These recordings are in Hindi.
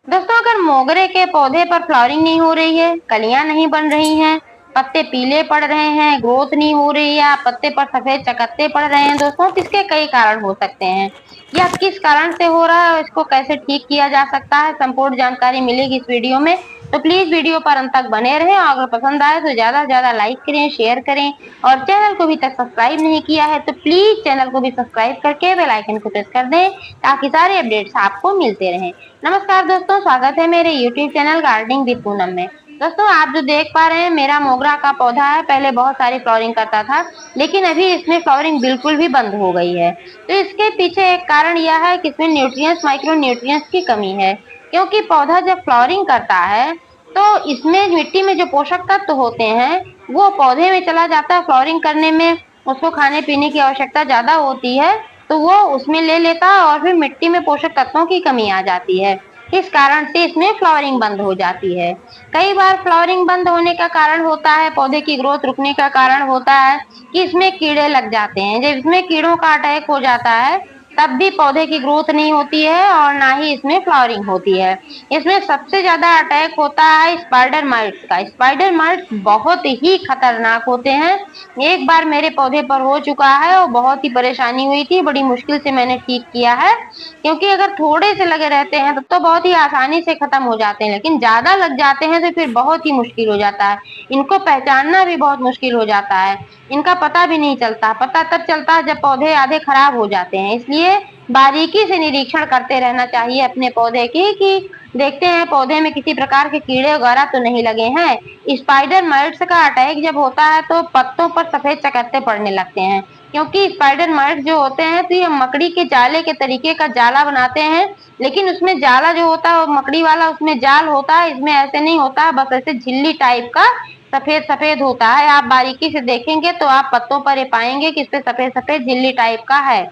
दोस्तों, अगर मोगरे के पौधे पर फ्लावरिंग नहीं हो रही है, कलियां नहीं बन रही हैं, पत्ते पीले पड़ रहे हैं, ग्रोथ नहीं हो रही है या पत्ते पर सफेद चकत्ते पड़ रहे हैं दोस्तों, तो इसके कई कारण हो सकते हैं। यह किस कारण से हो रहा है और इसको कैसे ठीक किया जा सकता है, संपूर्ण जानकारी मिलेगी इस वीडियो में। तो प्लीज वीडियो पर अंत तक बने रहें और अगर पसंद आए तो ज्यादा से ज्यादा लाइक करें, शेयर करें और चैनल को अभी तक सब्सक्राइब नहीं किया है तो प्लीज चैनल को भी सब्सक्राइब करके बेल आइकन को प्रेस कर दें ताकि सारे अपडेट्स आपको मिलते रहें। नमस्कार दोस्तों, स्वागत है मेरे YouTube channel gardening with Poonam में। दोस्तों, आप जो देख पा रहे हैं मेरा मोगरा का पौधा है। पहले बहुत सारी फ्लावरिंग करता था लेकिन अभी इसमें फ्लावरिंग बिल्कुल भी बंद हो गई है। तो इसके पीछे एक कारण यह है कि इसमें न्यूट्रिएंट्स, माइक्रो न्यूट्रिएंट्स की कमी है। क्योंकि पौधा जब फ्लावरिंग करता है तो इसमें मिट्टी में जो पोषक तत्व होते हैं वो पौधे में चला जाता है। फ्लावरिंग करने में उसको खाने पीने की आवश्यकता ज्यादा होती है तो वो उसमें ले लेता है और फिर मिट्टी में पोषक तत्वों की कमी आ जाती है। इस कारण से इसमें फ्लावरिंग बंद हो जाती है। कई बार फ्लावरिंग बंद होने का कारण होता है, पौधे की ग्रोथ रुकने का कारण होता है कि इसमें कीड़े लग जाते हैं। जब इसमें कीड़ों का अटैक हो जाता है तब भी पौधे की ग्रोथ नहीं होती है और ना ही इसमें फ्लावरिंग होती है। इसमें सबसे ज्यादा अटैक होता है स्पाइडर माइट्स का। स्पाइडर माइट्स बहुत ही खतरनाक होते हैं। एक बार मेरे पौधे पर हो चुका है और बहुत ही परेशानी हुई थी, बड़ी मुश्किल से मैंने ठीक किया है। क्योंकि अगर थोड़े से लगे रहते हैं तब तो बहुत ही आसानी से खत्म हो जाते हैं, लेकिन ज्यादा लग जाते हैं तो फिर बहुत ही मुश्किल हो जाता है। इनको पहचानना भी बहुत मुश्किल हो जाता है। इनका पता भी नहीं चलता, पता तब चलता है जब पौधे आधे खराब हो जाते हैं। इसलिए बारीकी से निरीक्षण करते रहना चाहिए अपने पौधे की कि देखते हैं पौधे में किसी प्रकार के कीड़े वगैरह तो नहीं लगे हैं। स्पाइडर माइट्स का अटैक जब होता है तो पत्तों पर सफेद चकत्ते पड़ने लगते हैं। क्योंकि स्पाइडर माइट्स जो होते हैं तो ये मकड़ी के जाले के तरीके का जाला बनाते हैं, लेकिन उसमें जाला जो होता है वो मकड़ी वाला उसमें जाल होता है, इसमें ऐसे नहीं होता, बस ऐसे झिल्ली टाइप का सफेद सफेद होता है। आप बारीकी से देखेंगे तो आप पत्तों पर ये पाएंगे कि इस पे सफेद सफेद झिल्ली टाइप का है।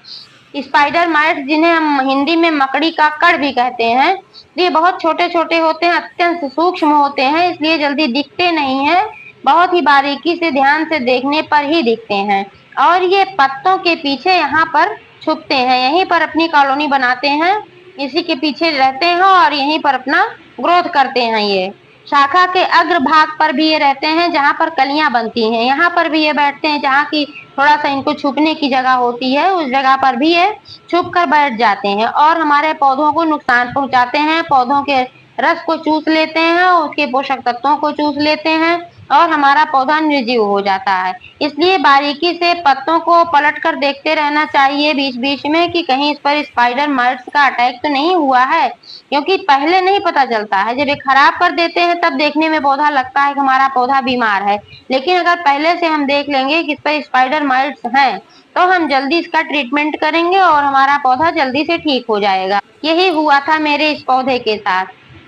स्पाइडर माइट्स, जिन्हें हम हिंदी में मकड़ी का कड़ भी कहते हैं, ये बहुत छोटे छोटे होते हैं, अत्यंत सूक्ष्म होते हैं, इसलिए जल्दी दिखते नहीं है। बहुत ही बारीकी से ध्यान से देखने पर ही दिखते हैं और ये पत्तों के पीछे यहाँ पर छुपते हैं, यहीं पर अपनी कॉलोनी बनाते हैं, इसी के पीछे रहते हैं और यहीं पर अपना ग्रोथ करते हैं। ये शाखा के अग्र भाग पर भी ये रहते हैं जहाँ पर कलियां बनती हैं, यहाँ पर भी ये बैठते हैं जहाँ की थोड़ा सा इनको छुपने की जगह होती है, उस जगह पर भी ये छुप कर बैठ जाते हैं और हमारे पौधों को नुकसान पहुंचाते हैं। पौधों के रस को चूस लेते हैं, उसके पोषक तत्वों को चूस लेते हैं और हमारा पौधा निर्जीव हो जाता है। इसलिए बारीकी से पत्तों को पलट कर देखते रहना चाहिए बीच बीच में कि कहीं इस पर स्पाइडर माइट्स का अटैक तो नहीं हुआ है। क्योंकि पहले नहीं पता चलता है, जब ये खराब कर देते हैं तब देखने में पौधा लगता है कि हमारा पौधा बीमार है। लेकिन अगर पहले से हम देख लेंगे कि इस पर स्पाइडर माइट्स हैं तो हम जल्दी इसका ट्रीटमेंट करेंगे और हमारा पौधा जल्दी से ठीक हो जाएगा। यही हुआ था मेरे इस पौधे के साथ।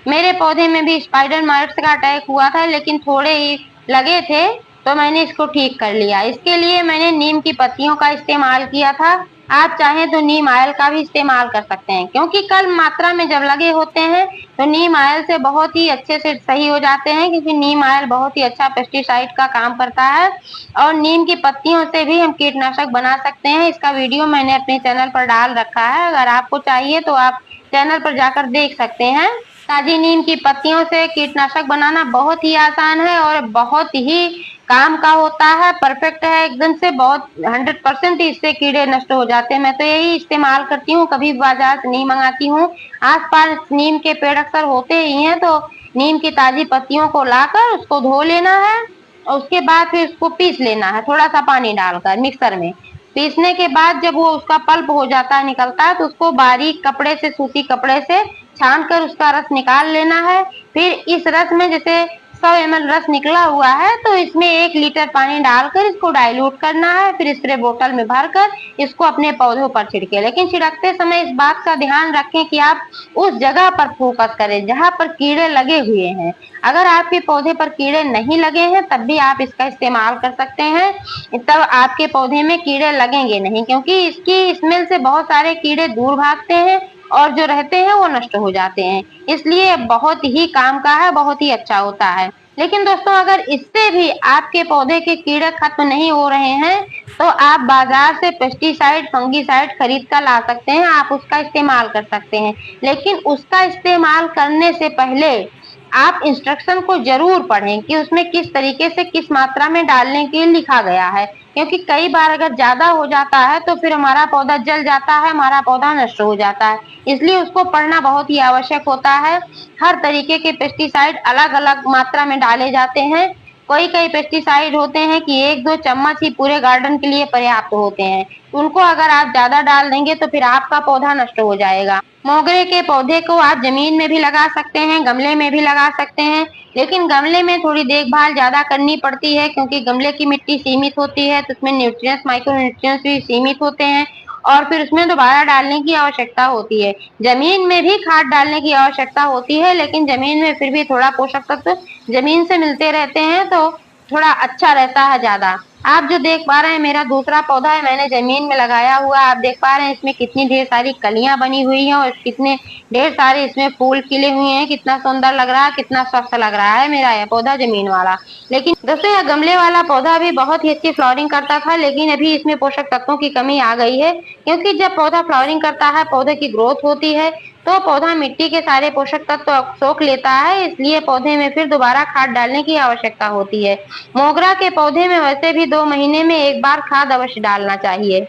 मेरे पौधे में भी स्पाइडर माइट्स का अटैक हुआ था लेकिन थोड़े ही लगे थे तो मैंने इसको ठीक कर लिया। इसके लिए मैंने नीम की पत्तियों का इस्तेमाल किया था। आप चाहें तो नीम ऑयल का भी इस्तेमाल कर सकते हैं, क्योंकि कम मात्रा में जब लगे होते हैं तो नीम ऑयल से बहुत ही अच्छे से सही हो जाते हैं, क्योंकि नीम ऑयल बहुत ही अच्छा पेस्टिसाइड का काम करता है। और नीम की पत्तियों से भी हम कीटनाशक बना सकते हैं। इसका वीडियो मैंने अपने चैनल पर डाल रखा है, अगर आपको चाहिए तो आप चैनल पर जाकर देख सकते हैं। ताजी नीम की पत्तियों से कीटनाशक बनाना बहुत ही आसान है और बहुत ही काम का होता है, परफेक्ट है एकदम से, बहुत 100% ही इससे कीड़े नष्ट हो जाते हैं। मैं तो यही इस्तेमाल करती हूँ, कभी बाजार से नहीं मंगाती हूँ। आसपास नीम के पेड़ अक्सर होते ही हैं तो नीम की ताजी पत्तियों को लाकर उसको धो लेना है और उसके बाद फिर उसको पीस लेना है, थोड़ा सा पानी डालकर मिक्सर में। पीसने के बाद जब वो उसका पल्प हो जाता है, निकलता है, तो उसको बारीक कपड़े से, सूती कपड़े से छान कर उसका रस निकाल लेना है। फिर इस रस में जैसे 100 ml रस निकला हुआ है तो इसमें 1 लीटर पानी डालकर इसको डाइल्यूट करना है। फिर स्प्रे बोतल में भरकर इसको अपने पौधों पर छिड़के, लेकिन छिड़कते समय इस बात का ध्यान रखें कि आप उस जगह पर फोकस करें जहां पर कीड़े लगे हुए हैं। अगर आपके पौधे पर कीड़े नहीं लगे हैं तब भी आप इसका इस्तेमाल कर सकते हैं, तब आपके पौधे में कीड़े लगेंगे नहीं, क्योंकि इसकी स्मेल से बहुत सारे कीड़े दूर भागते हैं और जो रहते हैं वो नष्ट हो जाते हैं। इसलिए बहुत ही काम का है, बहुत ही अच्छा होता है। लेकिन दोस्तों अगर इससे भी आपके पौधे के कीड़े खत्म नहीं हो रहे हैं तो आप बाजार से पेस्टिसाइड फंगीसाइड खरीद कर ला सकते हैं, आप उसका इस्तेमाल कर सकते हैं। लेकिन उसका इस्तेमाल करने से पहले आप इंस्ट्रक्शन को जरूर पढ़ें कि उसमें किस तरीके से किस मात्रा में डालने के लिए लिखा गया है, क्योंकि कई बार अगर ज्यादा हो जाता है तो फिर हमारा पौधा जल जाता है, हमारा पौधा नष्ट हो जाता है। इसलिए उसको पढ़ना बहुत ही आवश्यक होता है। हर तरीके के पेस्टिसाइड अलग अलग मात्रा में डाले जाते हैं। कई पेस्टिसाइड होते हैं कि 1-2 चम्मच ही पूरे गार्डन के लिए पर्याप्त होते हैं। उनको अगर आप ज्यादा डाल देंगे तो फिर आपका पौधा नष्ट हो जाएगा। मोगरे के पौधे को आप जमीन में भी लगा सकते हैं, गमले में भी लगा सकते हैं, लेकिन गमले में थोड़ी देखभाल ज्यादा करनी पड़ती है क्योंकि गमले की मिट्टी सीमित होती है, तो उसमें न्यूट्रिएंट्स माइक्रो न्यूट्रिएंट्स भी सीमित होते हैं और फिर उसमें दोबारा डालने की आवश्यकता होती है। जमीन में भी खाद डालने की आवश्यकता होती है, लेकिन जमीन में फिर भी थोड़ा पोषक तत्व जमीन से मिलते रहते हैं तो थोड़ा अच्छा रहता है ज्यादा। आप जो देख पा रहे हैं मेरा दूसरा पौधा है, मैंने जमीन में लगाया हुआ। आप देख पा रहे हैं इसमें कितनी ढेर सारी कलियां बनी हुई हैं और कितने ढेर सारे इसमें फूल खिले हुए हैं। कितना सुंदर लग रहा है, कितना स्वस्थ लग रहा है मेरा यह पौधा जमीन वाला। लेकिन दोस्तों यह गमले वाला पौधा भी बहुत ही अच्छी फ्लावरिंग करता था, लेकिन अभी इसमें पोषक तत्वों की कमी आ गई है, क्योंकि जब पौधा फ्लावरिंग करता है, पौधे की ग्रोथ होती है, तो पौधा मिट्टी के सारे पोषक तत्व सोख लेता है, इसलिए पौधे में फिर दोबारा खाद डालने की आवश्यकता होती है। मोगरा के पौधे में वैसे भी 2 महीने में एक बार खाद अवश्य डालना चाहिए।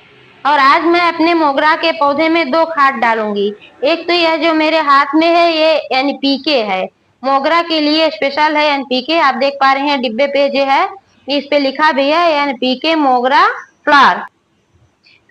और आज मैं अपने मोगरा के पौधे में 2 खाद डालूंगी। एक तो यह जो मेरे हाथ में है ये एनपीके है, मोगरा के लिए स्पेशल है एनपीके। आप देख पा रहे हैं डिब्बे पे जो है इस पे लिखा भी है एनपीके मोगरा फ्लावर।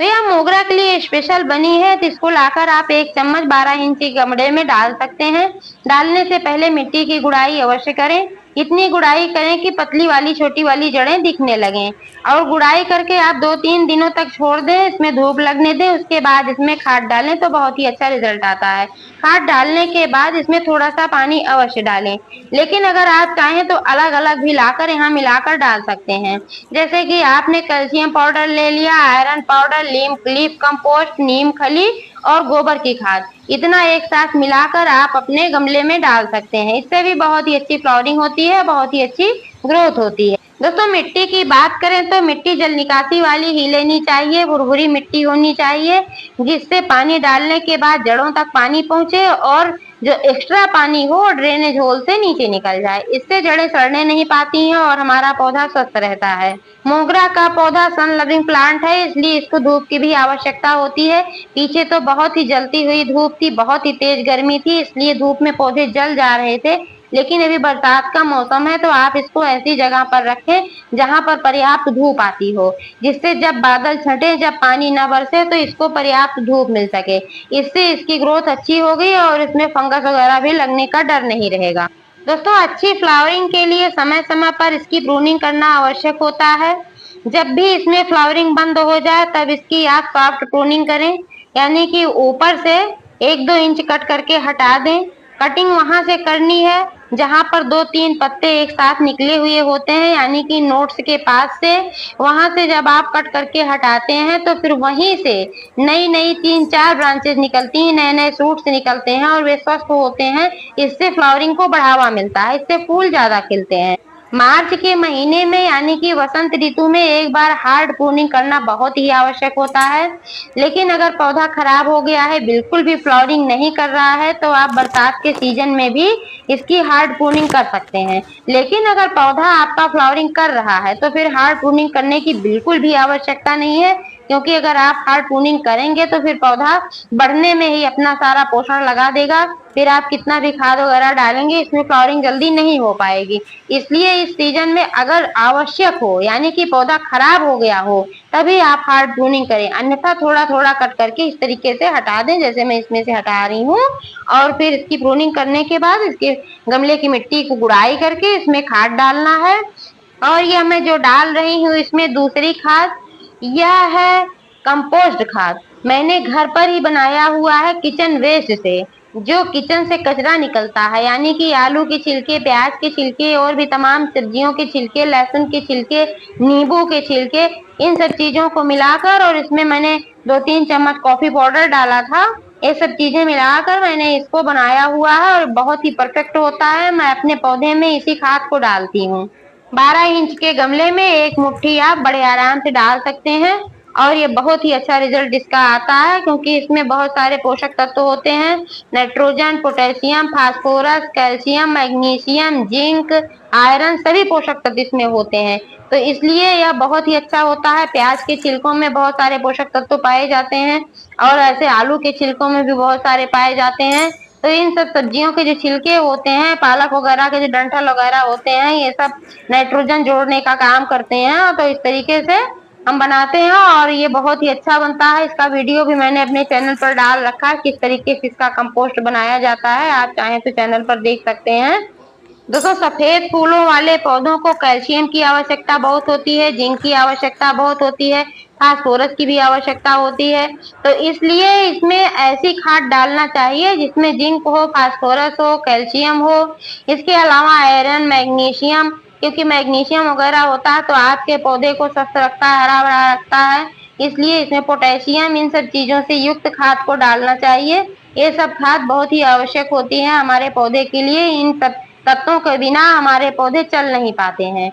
तो यह मोगरा के लिए स्पेशल बनी है, तो इसको लाकर आप 1 चम्मच 12 इंची गमले में डाल सकते हैं। डालने से पहले मिट्टी की गुड़ाई अवश्य करें। इतनी गुड़ाई करें कि पतली वाली छोटी वाली जड़ें दिखने लगें और गुड़ाई करके आप 2-3 दिनों तक छोड़ दें, इसमें धूप लगने दें। उसके बाद इसमें खाद डालें तो बहुत ही अच्छा रिजल्ट आता है। खाद डालने के बाद इसमें थोड़ा सा पानी अवश्य डालें, लेकिन अगर आप चाहें तो अलग अलग भी लाकर यहाँ मिलाकर डाल सकते हैं। जैसे कि आपने कैल्शियम पाउडर ले लिया, आयरन पाउडर, लीफ कंपोस्ट, नीम खली और गोबर की खाद, इतना एक साथ मिलाकर आप अपने गमले में डाल सकते हैं। इससे भी बहुत ही अच्छी फ्लावरिंग होती है, बहुत ही अच्छी ग्रोथ होती है। दोस्तों मिट्टी की बात करें तो मिट्टी जल निकासी वाली ही लेनी चाहिए, भुरभुरी मिट्टी होनी चाहिए, जिससे पानी डालने के बाद जड़ों तक पानी पहुंचे और जो एक्स्ट्रा पानी हो ड्रेनेज होल से नीचे निकल जाए। इससे जड़ें सड़ने नहीं पाती हैं और हमारा पौधा स्वस्थ रहता है। मोगरा का पौधा सन लविंग प्लांट है, इसलिए इसको धूप की भी आवश्यकता होती है। पीछे तो बहुत ही जलती हुई धूप थी, बहुत ही तेज गर्मी थी, इसलिए धूप में पौधे जल जा रहे थे। लेकिन अभी बरसात का मौसम है तो आप इसको ऐसी जगह पर रखें जहां पर पर्याप्त धूप आती हो, जिससे जब बादल छटे, जब पानी न बरसे तो इसको पर्याप्त धूप मिल सके। इससे इसकी ग्रोथ अच्छी होगी और इसमें फंगस वगैरह भी लगने का डर नहीं रहेगा। दोस्तों अच्छी फ्लावरिंग के लिए समय समय पर इसकी प्रूनिंग करना आवश्यक होता है। जब भी इसमें फ्लावरिंग बंद हो जाए तब इसकी आप सॉफ्ट प्रूनिंग करें, यानी कि ऊपर से 1-2 इंच कट करके हटा दें। कटिंग वहां से करनी है जहां पर 2-3 पत्ते एक साथ निकले हुए होते हैं, यानी कि नोट्स के पास से। वहां से जब आप कट करके हटाते हैं तो फिर वहीं से नई नई 3-4 ब्रांचेस निकलती हैं, नए नए सूट्स निकलते हैं और वे स्वस्थ होते हैं। इससे फ्लावरिंग को बढ़ावा मिलता है, इससे फूल ज्यादा खिलते हैं। मार्च के महीने में यानी कि वसंत ऋतु में एक बार हार्ड प्रूनिंग करना बहुत ही आवश्यक होता है। लेकिन अगर पौधा खराब हो गया है, बिल्कुल भी फ्लावरिंग नहीं कर रहा है, तो आप बरसात के सीजन में भी इसकी हार्ड प्रूनिंग कर सकते हैं। लेकिन अगर पौधा आपका फ्लावरिंग कर रहा है तो फिर हार्ड प्रूनिंग करने की बिल्कुल भी आवश्यकता नहीं है, क्योंकि अगर आप हार्ड प्रूनिंग करेंगे तो फिर पौधा बढ़ने में ही अपना सारा पोषण लगा देगा। फिर आप कितना भी खाद वगैरह डालेंगे, इसमें फ्लावरिंग जल्दी नहीं हो पाएगी। इसलिए इस सीजन में अगर आवश्यक हो, यानी कि पौधा खराब हो गया हो, तभी आप हार्ड प्रूनिंग करें, अन्यथा थोड़ा थोड़ा कट करके इस तरीके से हटा दें, जैसे मैं इसमें से हटा रही हूँ। और फिर इसकी प्रूनिंग करने के बाद इसके गमले की मिट्टी को गुड़ाई करके इसमें खाद डालना है। और यह मैं जो डाल रही हूँ इसमें दूसरी खाद, यह है कंपोस्ट खाद। मैंने घर पर ही बनाया हुआ है किचन वेस्ट से। जो किचन से कचरा निकलता है, यानी कि आलू के छिलके, प्याज के छिलके और भी तमाम सब्जियों के छिलके, लहसुन के छिलके, नींबू के छिलके, इन सब चीजों को मिलाकर और इसमें मैंने 2-3 चम्मच कॉफी पाउडर डाला था ये सब चीजें मिलाकर मैंने इसको बनाया हुआ है और बहुत ही परफेक्ट होता है। मैं अपने पौधे में इसी खाद को डालती हूँ। 12 इंच के गमले में 1 मुट्ठी आप बड़े आराम से डाल सकते हैं और ये बहुत ही अच्छा रिजल्ट इसका आता है, क्योंकि इसमें बहुत सारे पोषक तत्व होते हैं। Nitrogen, potassium, phosphorus, calcium, magnesium, zinc, iron सभी पोषक तत्व इसमें होते हैं। तो इसलिए यह बहुत ही अच्छा होता है। प्याज के छिलकों में बहुत सारे पोषक तत्व पाए जाते हैं और ऐसे आलू के छिलकों में भी बहुत सारे पाए जाते हैं। तो इन सब सब्जियों के जो छिलके होते हैं, पालक वगैरह के जो डंठल वगैरह होते हैं, ये सब नाइट्रोजन जोड़ने का काम करते हैं। तो इस तरीके से हम बनाते हैं और ये बहुत ही अच्छा बनता है। इसका वीडियो भी मैंने अपने चैनल पर डाल रखा है, किस तरीके से इसका कंपोस्ट बनाया जाता है। आप चाहें तो चैनल पर देख सकते हैं। दोस्तों, सफेद फूलों वाले पौधों को कैल्शियम की आवश्यकता बहुत होती है, जिंक की आवश्यकता बहुत होती है, फास्फोरस की भी आवश्यकता होती है। तो इसलिए इसमें ऐसी खाद डालना चाहिए जिसमें जिंक हो, फास्फोरस हो, कैल्शियम हो। इसके अलावा आयरन, मैग्नीशियम, क्योंकि मैग्नीशियम वगैरह होता है तो आपके पौधे को स्वस्थ रखता है, हरा भरा रखता है। इसलिए इसमें पोटेशियम, इन सब चीजों से युक्त खाद को डालना चाहिए। ये सब खाद बहुत ही आवश्यक होती है हमारे पौधे के लिए। इन सब तत्वों के बिना हमारे पौधे चल नहीं पाते हैं।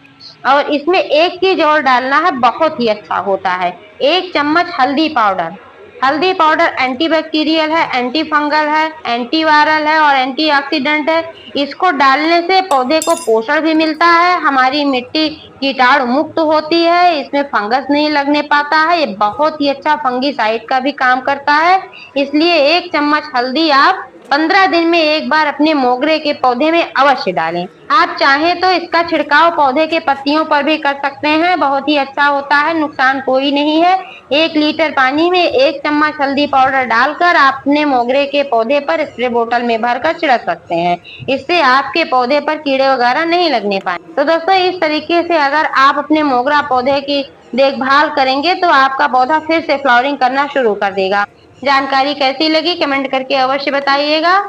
और इसमें एक चीज और डालना है, बहुत ही अच्छा होता है। 1 चम्मच हल्दी पाउडर। हल्दी पाउडर एंटीबैक्टीरियल है, एंटी फंगल है, एंटीवायरल है और एंटीऑक्सीडेंट है। इसको डालने से पौधे को पोषण भी मिलता है, हमारी मिट्टी कीटाणु मुक्त होती है, इसमें फंगस नहीं लगने पाता है। ये बहुत ही अच्छा फंगीसाइड का भी काम करता है। इसलिए 1 चम्मच हल्दी आप 15 दिन में एक बार अपने मोगरे के पौधे में अवश्य डालें। आप चाहें तो इसका छिड़काव पौधे के पत्तियों पर भी कर सकते हैं, बहुत ही अच्छा होता है, नुकसान कोई नहीं है। 1 लीटर पानी में 1 चम्मच हल्दी पाउडर डालकर आप अपने मोगरे के पौधे पर स्प्रे बोतल में भरकर छिड़क सकते हैं। इससे आपके पौधे पर कीड़े वगैरह नहीं लगने पाएंगे। तो दोस्तों, इस तरीके से अगर आप अपने मोगरा पौधे की देखभाल करेंगे तो आपका पौधा फिर से फ्लावरिंग करना शुरू कर देगा। जानकारी कैसी लगी कमेंट करके अवश्य बताइएगा।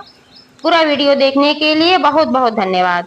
पूरा वीडियो देखने के लिए बहुत बहुत धन्यवाद।